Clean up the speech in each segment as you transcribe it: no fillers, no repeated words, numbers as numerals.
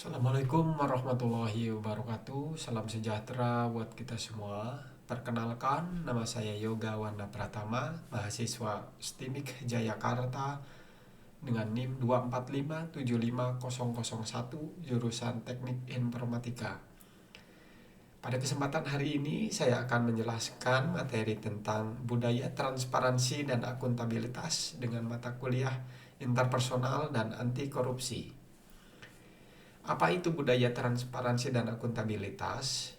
Assalamualaikum warahmatullahi wabarakatuh. Salam sejahtera buat kita semua. Perkenalkan, nama saya Yoga Wanda Pratama, mahasiswa STIMIK Jayakarta dengan NIM 2457501, jurusan Teknik Informatika. Pada kesempatan hari ini saya akan menjelaskan materi tentang budaya transparansi dan akuntabilitas dengan mata kuliah interpersonal dan anti korupsi. Apa itu budaya transparansi dan akuntabilitas?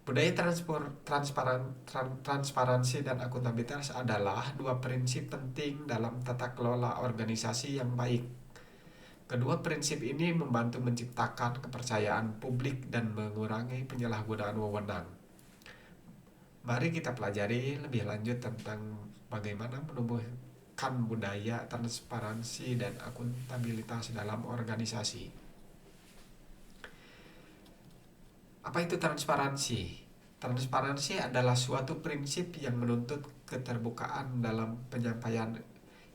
Budaya transparansi dan akuntabilitas adalah dua prinsip penting dalam tata kelola organisasi yang baik. Kedua prinsip ini membantu menciptakan kepercayaan publik dan mengurangi penyalahgunaan wewenang. Mari kita pelajari lebih lanjut tentang bagaimana menumbuhkan budaya transparansi dan akuntabilitas dalam organisasi. Apa itu transparansi? Transparansi adalah suatu prinsip yang menuntut keterbukaan dalam penyampaian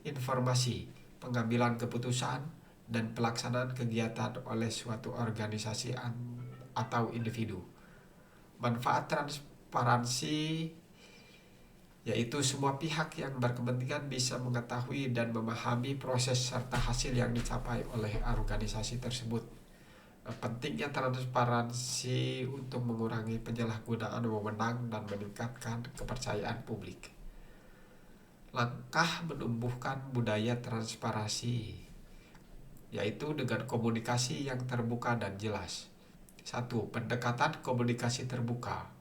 informasi, pengambilan keputusan, dan pelaksanaan kegiatan oleh suatu organisasi atau individu. Manfaat transparansi yaitu semua pihak yang berkepentingan bisa mengetahui dan memahami proses serta hasil yang dicapai oleh organisasi tersebut. Pentingnya transparansi untuk mengurangi penyalahgunaan wewenang dan meningkatkan kepercayaan publik. Langkah menumbuhkan budaya transparansi yaitu dengan komunikasi yang terbuka dan jelas. 1. Pendekatan komunikasi terbuka.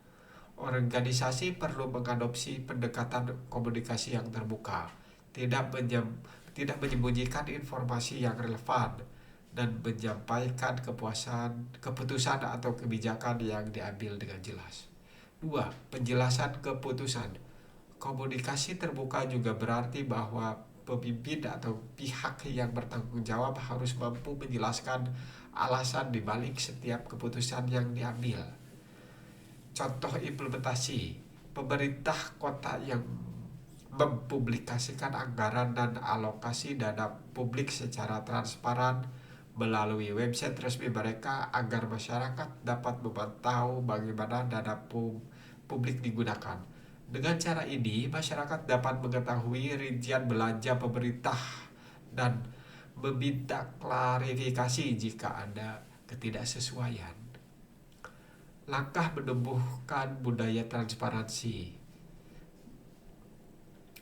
Organisasi perlu mengadopsi pendekatan komunikasi yang terbuka, tidak menyembunyikan informasi yang relevan, dan menyampaikan keputusan atau kebijakan yang diambil dengan jelas. 2. Penjelasan keputusan. Komunikasi terbuka juga berarti bahwa pemimpin atau pihak yang bertanggung jawab harus mampu menjelaskan alasan dibalik setiap keputusan yang diambil. Contoh implementasi. Pemerintah kota yang mempublikasikan anggaran dan alokasi dana publik secara transparan melalui website resmi mereka agar masyarakat dapat memantau bagaimana dana publik digunakan. Dengan cara ini, masyarakat dapat mengetahui rincian belanja pemerintah dan meminta klarifikasi jika ada ketidaksesuaian. Langkah menumbuhkan budaya transparansi.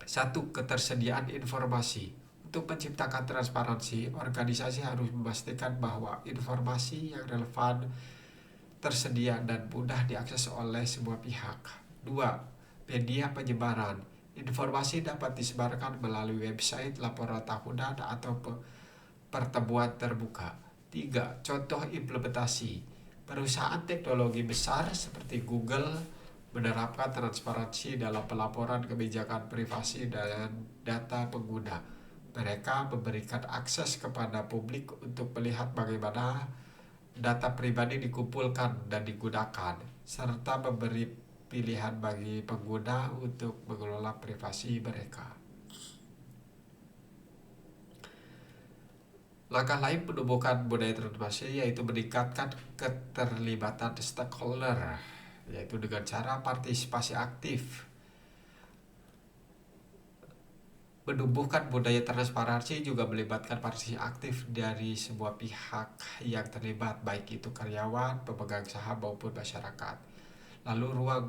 1. Ketersediaan informasi. Untuk menciptakan transparansi, organisasi harus memastikan bahwa informasi yang relevan tersedia dan mudah diakses oleh semua pihak. 2. Media penyebaran. Informasi dapat disebarkan melalui website, laporan tahunan, atau pertemuan terbuka. 3. Contoh implementasi. Perusahaan teknologi besar seperti Google menerapkan transparansi dalam pelaporan kebijakan privasi dan data pengguna. Mereka memberikan akses kepada publik untuk melihat bagaimana data pribadi dikumpulkan dan digunakan, serta memberi pilihan bagi pengguna untuk mengelola privasi mereka. Langkah lain menumbuhkan budaya transparansi yaitu meningkatkan keterlibatan stakeholder, yaitu dengan cara partisipasi aktif. Menumbuhkan budaya transparansi juga melibatkan partisipasi aktif dari semua pihak yang terlibat, baik itu karyawan, pemegang saham maupun masyarakat. Lalu ruang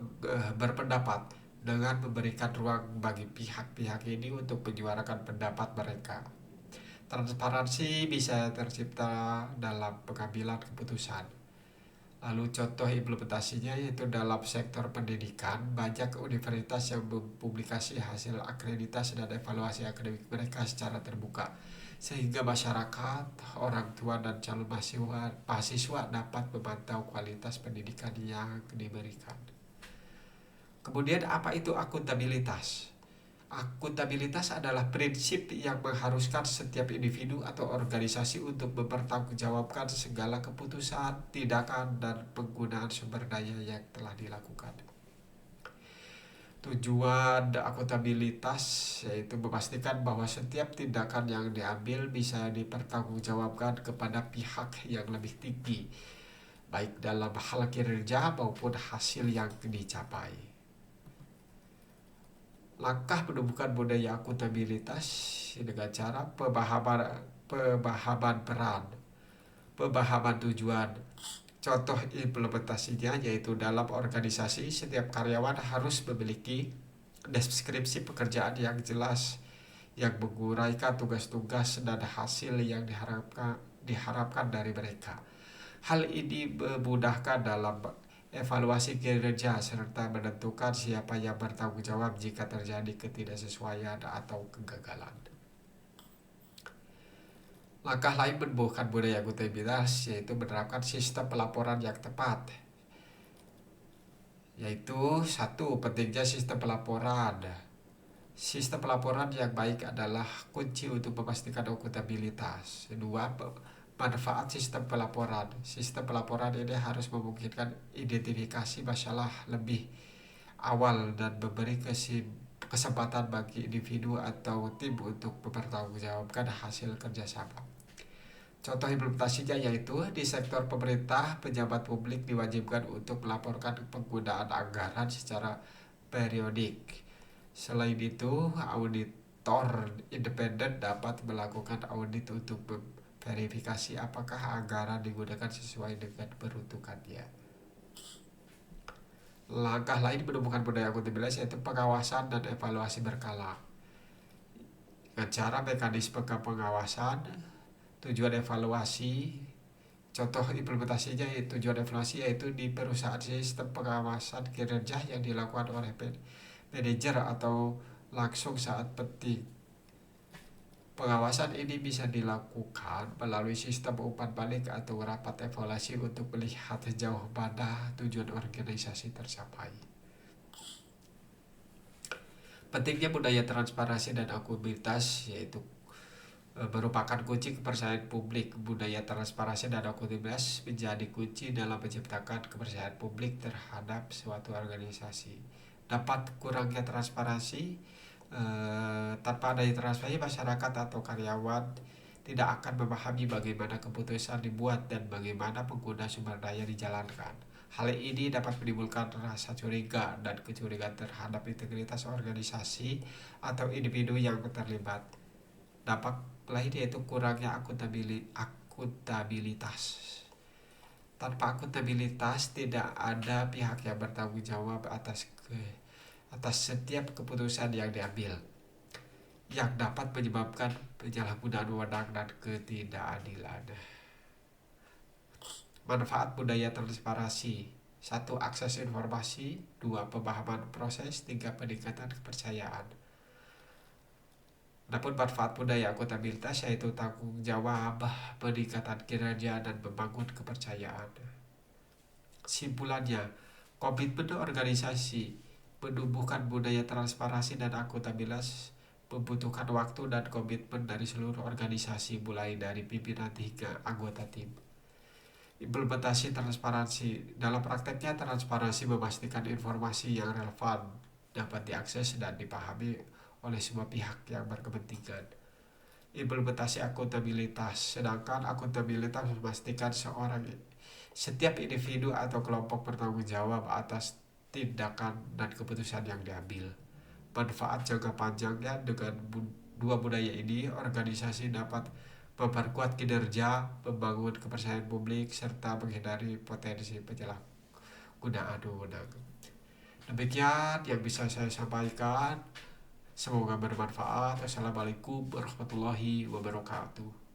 berpendapat, dengan memberikan ruang bagi pihak-pihak ini untuk menyuarakan pendapat mereka. Transparansi bisa tercipta dalam pengambilan keputusan. Lalu contoh implementasinya yaitu dalam sektor pendidikan, banyak universitas yang mempublikasi hasil akreditasi dan evaluasi akademik mereka secara terbuka, sehingga masyarakat, orang tua, dan calon mahasiswa dapat memantau kualitas pendidikan yang diberikan. Kemudian apa itu akuntabilitas? Akuntabilitas adalah prinsip yang mengharuskan setiap individu atau organisasi untuk mempertanggungjawabkan segala keputusan, tindakan, dan penggunaan sumber daya yang telah dilakukan. Tujuan akuntabilitas yaitu memastikan bahwa setiap tindakan yang diambil bisa dipertanggungjawabkan kepada pihak yang lebih tinggi, baik dalam hal kinerja maupun hasil yang dicapai. Langkah menumbuhkan budaya akuntabilitas dengan cara pemahaman peran, pemahaman tujuan. Contoh implementasinya yaitu dalam organisasi setiap karyawan harus memiliki deskripsi pekerjaan yang jelas yang menguraikan tugas-tugas dan hasil yang diharapkan dari mereka. Hal ini memudahkan dalam evaluasi kinerja serta menentukan siapa yang bertanggung jawab jika terjadi ketidaksesuaian atau kegagalan. Langkah lain menumbuhkan budaya akuntabilitas yaitu menerapkan sistem pelaporan yang tepat. Yaitu satu, pentingnya sistem pelaporan. Sistem pelaporan yang baik adalah kunci untuk memastikan akuntabilitas. Dua, manfaat sistem pelaporan. Sistem pelaporan ini harus memungkinkan identifikasi masalah lebih awal dan memberi kesempatan bagi individu atau tim untuk mempertanggungjawabkan hasil kerjasama. Contoh implementasinya yaitu di sektor pemerintah, pejabat publik diwajibkan untuk melaporkan penggunaan anggaran secara periodik. Selain itu, auditor independen dapat melakukan audit untuk verifikasi apakah anggaran digunakan sesuai dengan peruntukannya. Langkah lain menumbuhkan budaya akuntabilitas yaitu pengawasan dan evaluasi berkala. Dengan cara mekanisme pengawasan, tujuan evaluasi, contoh implementasinya yaitu tujuan evaluasi yaitu di perusahaan sistem pengawasan kinerja yang dilakukan oleh manajer atau langsung saat penting. Pengawasan ini bisa dilakukan melalui sistem umpan balik atau rapat evaluasi untuk melihat sejauh mana tujuan organisasi tercapai. Pentingnya budaya transparansi dan akuntabilitas yaitu merupakan kunci kepercayaan publik. Budaya transparansi dan akuntabilitas menjadi kunci dalam menciptakan kepercayaan publik terhadap suatu organisasi. Dapat kurangnya transparansi, tanpa adanya transparansi, masyarakat atau karyawan tidak akan memahami bagaimana keputusan dibuat dan bagaimana pengguna sumber daya dijalankan. Hal ini dapat menimbulkan rasa curiga dan kecurigaan terhadap integritas organisasi atau individu yang terlibat. Dampak lain yaitu kurangnya akuntabilitas. Tanpa akuntabilitas tidak ada pihak yang bertanggung jawab atas setiap keputusan yang diambil, yang dapat menyebabkan penyalahgunaan wewenang dan ketidakadilan. Manfaat budaya transparansi: 1. Akses informasi. 2. Pemahaman proses. 3. Peningkatan kepercayaan. Adapun manfaat budaya akuntabilitas yaitu tanggung jawab, peningkatan kinerja, dan membangun kepercayaan. Simpulannya, komitmen organisasi menumbuhkan budaya transparansi dan akuntabilitas membutuhkan waktu dan komitmen dari seluruh organisasi, mulai dari pimpinan hingga anggota tim. Implementasi transparansi: dalam prakteknya, transparansi memastikan informasi yang relevan dapat diakses dan dipahami oleh semua pihak yang berkepentingan. Implementasi akuntabilitas: sedangkan akuntabilitas memastikan setiap individu atau kelompok bertanggung jawab atas tindakan dan keputusan yang diambil. Manfaat jangka panjangnya: dengan dua budaya ini, organisasi dapat memperkuat kinerja, membangun kepercayaan publik, serta menghindari potensi penyalahgunaan wewenang. Demikian yang bisa saya sampaikan. Semoga bermanfaat. Assalamualaikum warahmatullahi wabarakatuh.